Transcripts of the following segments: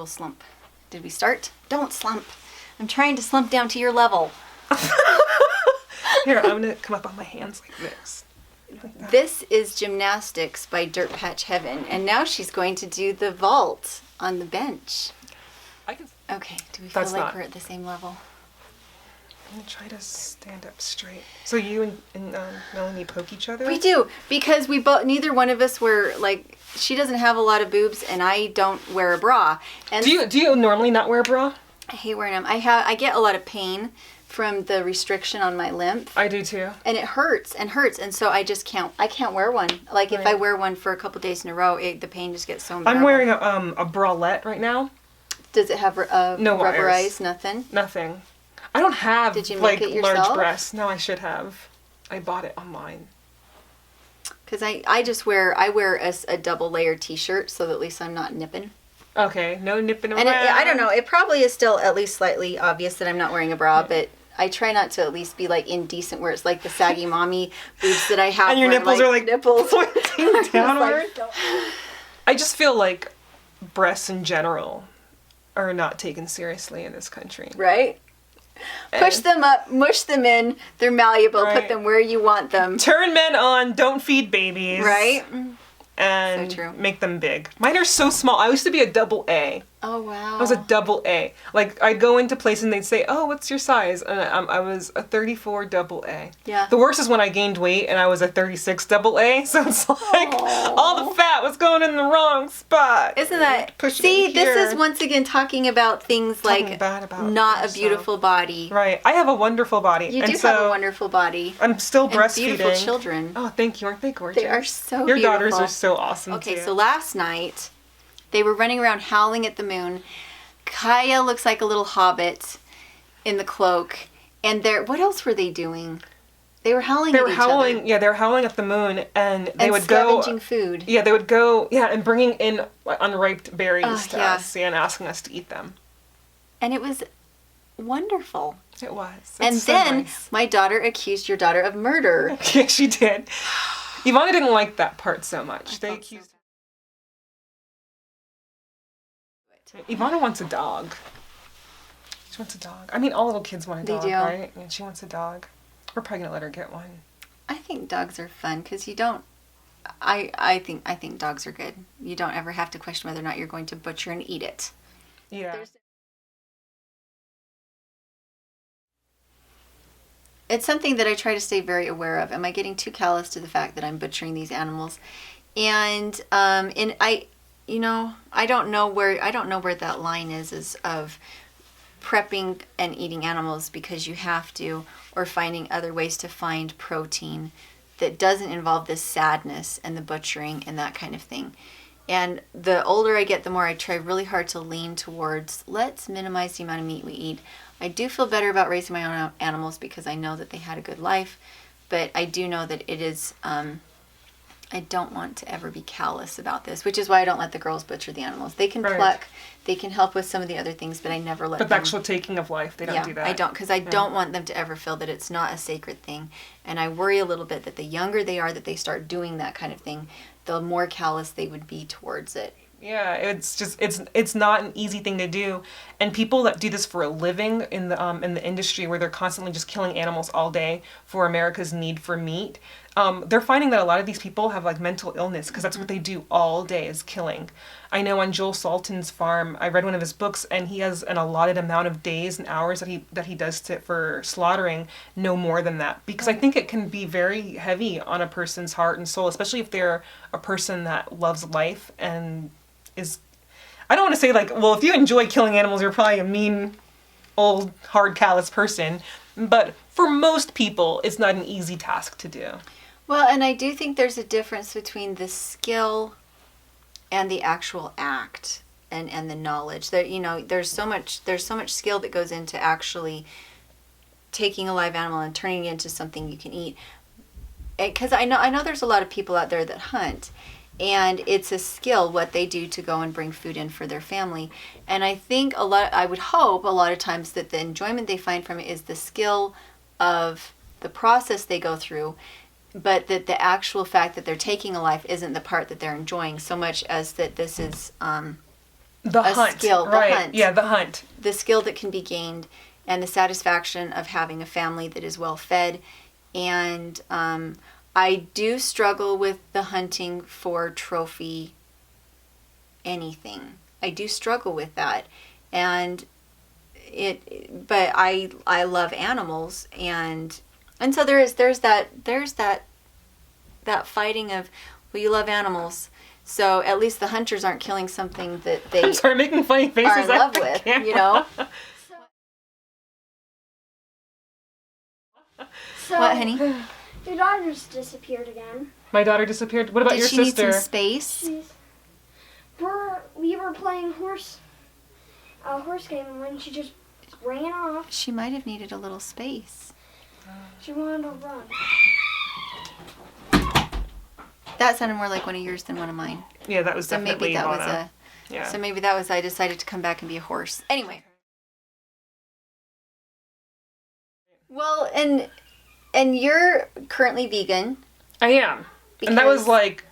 will slump. Did we start? Don't slump. I'm trying to slump down to your level. Here, I'm going to come up on my hands like this. This is Gymnastics by Dirt Patch Heaven, and now she's going to do the vault on the bench. Okay, do we feel like we're at the same level? I'm going to try to stand up straight. So you and Melanie poke each other? We do, because we both, neither one of us were, like, she doesn't have a lot of boobs, and I don't wear a bra. And Do you normally not wear a bra? I hate wearing them. I get a lot of pain from the restriction on my lymph. I do too. And it hurts, and so I can't wear one. Like, if I wear one for a couple days in a row, the pain just gets so unbearable. I'm wearing a bralette right now. Does it have no rubberized? wires. Nothing? Nothing. I don't have Did you make it yourself? Large breasts. No, I should have. I bought it online. Because I wear a double layer t-shirt so that at least I'm not nipping. Okay, no nipping around. And I don't know, it probably is still at least slightly obvious that I'm not wearing a bra, but I try not to at least be like indecent where it's like the saggy mommy boobs that I have. And your nipples are like nipples pointing downward. Like, I just feel like breasts in general are not taken seriously in this country. Right? Push them up, mush them in, they're malleable, Right. put them where you want them. Turn men on, don't feed babies. Right? And So true. make them big. Mine are so small. I used to be a double A. Oh, wow. I was a double A. Like, I'd go into places and they'd say, "Oh, what's your size?" And I was a 34 double A. Yeah. The worst is when I gained weight and I was a 36 double A. So it's like all the fat was going in the wrong spot. Isn't that... Pushing See, it this here. is once again talking about things Talking like bad about not a yourself. beautiful body. Right. I have a wonderful body. You and do so have a wonderful body. I'm still And breastfeeding. beautiful children. Oh, thank you. Aren't they gorgeous? They are so Your beautiful. daughters are so awesome, Okay, too. so last night, they were running around howling at the moon. Kaya looks like a little hobbit in the cloak. And what else were they doing? They were howling at each other. Yeah, they were howling at the moon, and they And would go... scavenging food. Yeah, they would go, and bringing in unripe berries to yeah. us and asking us to eat them. And it was wonderful. It was. And It's so then nice. my daughter accused your daughter of murder. Yeah, she did. Ivana didn't like that part so much. They accused her. Ivana wants a dog. She wants a dog. I mean, all little kids want a They dog, do. right? And she wants a dog. We're probably gonna let her get one. I think dogs are fun because you don't... I think dogs are good. You don't ever have to question whether or not you're going to butcher and eat it. Yeah. It's something that I try to stay very aware of. Am I getting too callous to the fact that I'm butchering these animals? And I don't know where that line is of prepping and eating animals because you have to, or finding other ways to find protein that doesn't involve this sadness and the butchering and that kind of thing. And the older I get, the more I try really hard to lean towards let's minimize the amount of meat we eat. I do feel better about raising my own animals because I know that they had a good life, but I do know that it is, I don't want to ever be callous about this, which is why I don't let the girls butcher the animals. They can Right. pluck, they can help with some of the other things, but I never let But the them. actual taking of life, they don't do that. I don't, because I don't want them to ever feel that it's not a sacred thing. And I worry a little bit that the younger they are that they start doing that kind of thing, the more callous they would be towards it. Yeah, it's just it's not an easy thing to do, and people that do this for a living in the industry where they're constantly just killing animals all day for America's need for meat, they're finding that a lot of these people have like mental illness because that's what they do all day is killing. I know on Joel Salton's farm, I read one of his books, and he has an allotted amount of days and hours that he does for slaughtering, no more than that, because I think it can be very heavy on a person's heart and soul, especially if they're a person that loves life and is, I don't want to say like, well, if you enjoy killing animals, you're probably a mean, old, hard, callous person. But for most people, it's not an easy task to do. Well, and I do think there's a difference between the skill and the actual act and the knowledge. That, you know, there's so much skill that goes into actually taking a live animal and turning it into something you can eat. Because I know there's a lot of people out there that hunt. And it's a skill what they do to go and bring food in for their family. And I think I would hope a lot of times that the enjoyment they find from it is the skill of the process they go through, but that the actual fact that they're taking a life isn't the part that they're enjoying so much as that this is The a hunt. skill, the right. hunt. Yeah, the hunt. The skill that can be gained and the satisfaction of having a family that is well fed. And I do struggle with the hunting for trophy anything. I do struggle with that. And but I love animals, and so there's that fighting of, well, you love animals, so at least the hunters aren't killing something that they I'm sorry, making funny faces are in love at the with, camera. you know? So, What, honey? your daughter just disappeared again. My daughter disappeared. What about Did your she sister? need some space? We were playing horse game, and when she just ran off, She might have needed a little space. she wanted to run. That sounded more like one of yours than one of mine. Yeah, that was So definitely maybe that was Ivana. a. Yeah. So maybe that was, I decided to come back and be a horse. Anyway. Well, and you're currently vegan. I am. And that was Because- like,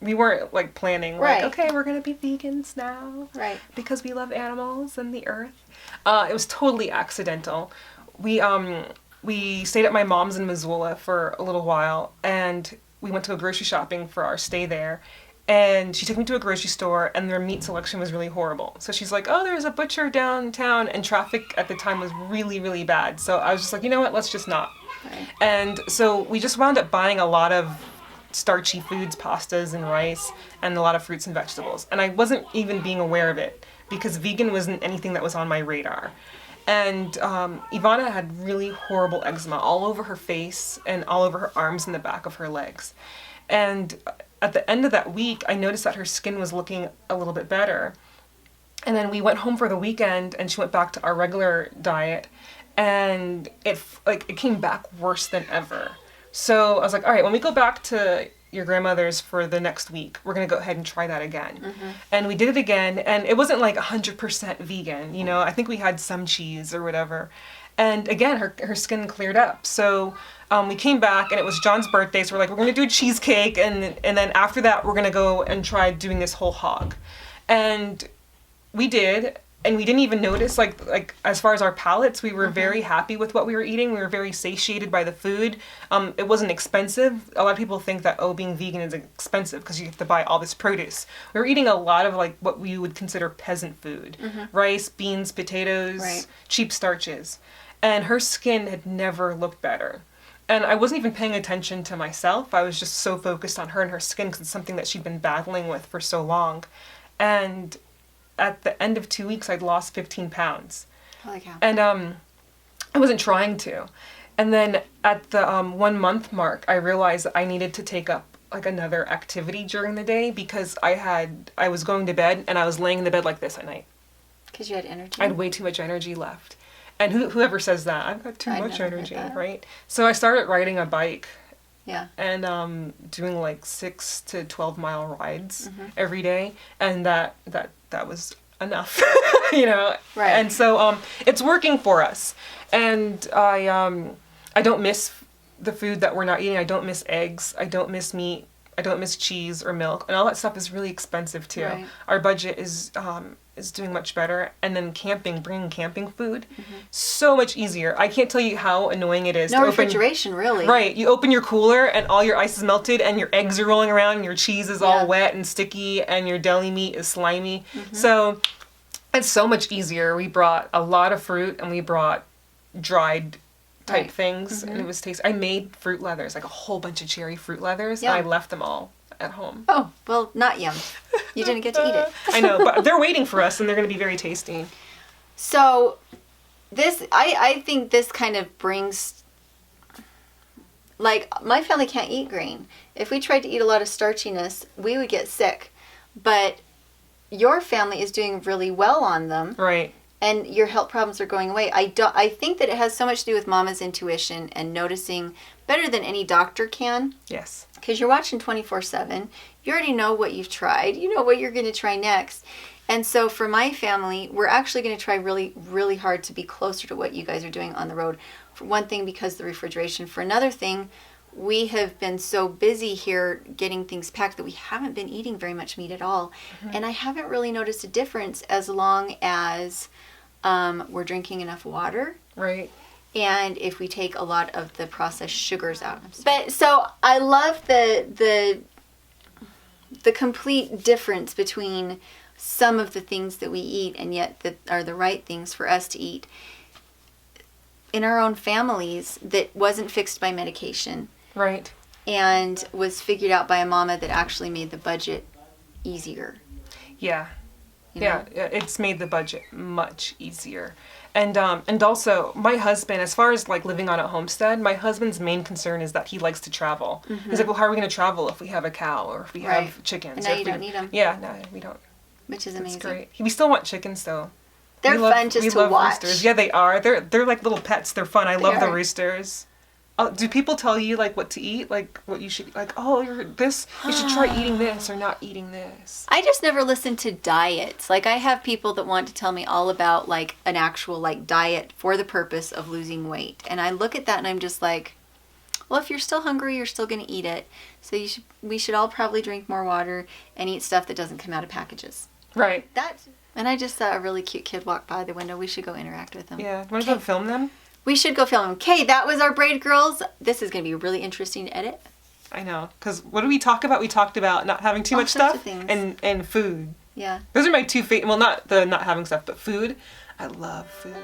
we weren't like planning, Right. like, okay, we're going to be vegans now. Right. Because we love animals and the earth. It was totally accidental. We stayed at my mom's in Missoula for a little while, and we went to go grocery shopping for our stay there. And she took me to a grocery store, and their meat selection was really horrible. So she's like, oh, there's a butcher downtown, and traffic at the time was really, really bad. So I was just like, you know what, let's just not. Right. And so we just wound up buying a lot of starchy foods, pastas and rice, and a lot of fruits and vegetables. And I wasn't even being aware of it, because vegan wasn't anything that was on my radar. And Ivana had really horrible eczema all over her face and all over her arms and the back of her legs. And at the end of that week, I noticed that her skin was looking a little bit better. And then we went home for the weekend, and she went back to our regular diet, and it came back worse than ever. So I was like, all right, when we go back to your grandmother's for the next week, we're going to go ahead and try that again. Mm-hmm. And we did it again, and it wasn't like 100% vegan, you know, I think we had some cheese or whatever. And again, her skin cleared up. So we came back, and it was John's birthday, so we're like, we're going to do a cheesecake, and then after that, we're going to go and try doing this whole hog. And we did, and we didn't even notice, like as far as our palates, we were very happy with what we were eating. We were very satiated by the food. It wasn't expensive. A lot of people think that, being vegan is expensive because you have to buy all this produce. We were eating a lot of like what we would consider peasant food. Rice, beans, potatoes, Right. cheap starches. And her skin had never looked better. And I wasn't even paying attention to myself. I was just so focused on her and her skin because it's something that she'd been battling with for so long. And at the end of 2 weeks, I'd lost 15 pounds. Holy cow. And I wasn't trying to. And then at the 1 month mark, I realized that I needed to take up like another activity during the day because I was going to bed and I was laying in the bed like this at night. Because you had energy? I had way too much energy left. And whoever says that, I've got too I'd much never heard energy, that. right? So I started riding a bike Yeah. and doing like 6 to 12 mile rides every day, and that was enough, you know. Right. And so it's working for us, and I don't miss the food that we're not eating. I don't miss eggs. I don't miss meat. I don't miss cheese or milk, and all that stuff is really expensive too. Right. Our budget is doing much better, and then bringing camping food, so much easier. I can't tell you how annoying it is. No to open, refrigeration, really. Right, you open your cooler and all your ice is melted and your eggs are rolling around and your cheese is Yeah. all wet and sticky and your deli meat is slimy. So it's so much easier. We brought a lot of fruit and we brought dried type Right. things and it was tasty. I made fruit leathers, like a whole bunch of cherry fruit leathers, and I Yum. left them all at home. Oh, well, not yum. You didn't get to eat it. I know, but they're waiting for us and they're going to be very tasty. So, I think this kind of brings, like, my family can't eat grain. If we tried to eat a lot of starchiness, we would get sick. But your family is doing really well on them, Right. and your health problems are going away. I think that it has so much to do with mama's intuition and noticing better than any doctor can. Yes. Because you're watching 24/7. You already know what you've tried. You know what you're going to try next. And so for my family, we're actually going to try really, really hard to be closer to what you guys are doing on the road. For one thing, because of the refrigeration. For another thing, we have been so busy here getting things packed that we haven't been eating very much meat at all. And I haven't really noticed a difference as long as we're drinking enough water. Right. And if we take a lot of the processed sugars out. But so I love the complete difference between some of the things that we eat and yet that are the right things for us to eat in our own families, that wasn't fixed by medication. Right. And was figured out by a mama that actually made the budget easier. Yeah. You know? Yeah, it's made the budget much easier. And also, my husband, as far as like living on a homestead, my husband's main concern is that he likes to travel. He's like, well, how are we going to travel if we have a cow or if we Right. have chickens? And now or if you we don't need 'em. Yeah, no, we don't. Which is It's amazing. great. We still want chickens though. They're fun just to watch. Roosters. Yeah, they are. They're like little pets. They're fun. I love the are. roosters. Do people tell you like what to eat? Like what you should like? Oh, you should try eating this or not eating this. I just never listen to diets. Like, I have people that want to tell me all about like an actual like diet for the purpose of losing weight. And I look at that and I'm just like, well, if you're still hungry, you're still going to eat it. So we should all probably drink more water and eat stuff that doesn't come out of packages. Right. And I just saw a really cute kid walk by the window. We should go interact with him. Yeah. Want to go film them? We should go film him. Okay, that was our Braid Girls. This is going to be really interesting to edit. I know. Because what did we talk about? We talked about not having too All much sorts of stuff things. and food. Yeah. Those are my two favorite. Well, not the not having stuff, but food. I love food.